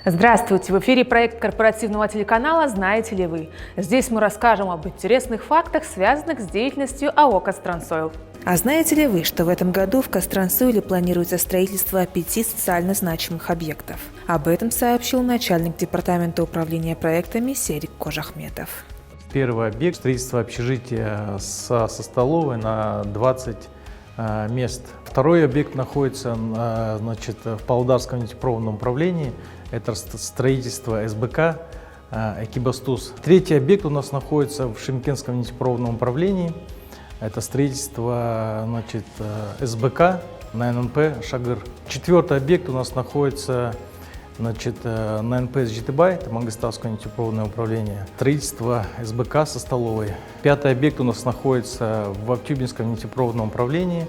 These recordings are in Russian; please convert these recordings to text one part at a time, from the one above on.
Здравствуйте! В эфире проект корпоративного телеканала «Знаете ли вы?». Здесь мы расскажем об интересных фактах, связанных с деятельностью АО «Костромсойл». А знаете ли вы, что в этом году в Костромсойле планируется строительство 5 социально значимых объектов? Об этом сообщил начальник департамента управления проектами Серик Кожахметов. Первый объект – строительство общежития со столовой на 20 мест. Второй объект находится в Павлодарском нефтепроводном управлении. Это строительство СБК «Экибастуз». Третий объект у нас находится в Шымкентском нефтепроводном управлении. Это строительство СБК на ННП «Шагыр». Четвертый объект у нас находится на ННП «Житибай», это Мангостовское нефтепроводное управление. Строительство СБК со столовой. Пятый объект у нас находится в Актюбинском нефтепроводном управлении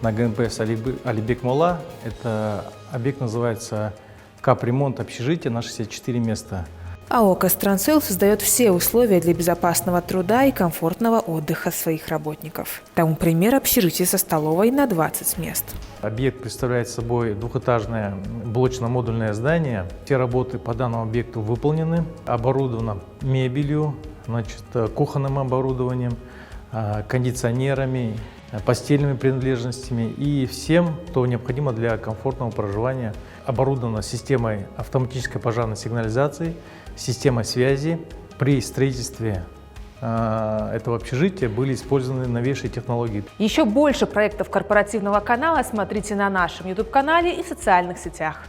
на ГНПС Алибек-Мола. Это объект называется капремонт общежития на 64 места. АО «Костромсойл» создает все условия для безопасного труда и комфортного отдыха своих работников. Тому пример общежитие со столовой на 20 мест. Объект представляет собой двухэтажное блочно-модульное здание. Все работы по данному объекту выполнены. Оборудовано мебелью, кухонным оборудованием, кондиционерами, постельными принадлежностями и всем, что необходимо для комфортного проживания. Оборудовано системой автоматической пожарной сигнализации, системой связи. При строительстве этого общежития были использованы новейшие технологии. Еще больше проектов корпоративного канала смотрите на нашем YouTube-канале и в социальных сетях.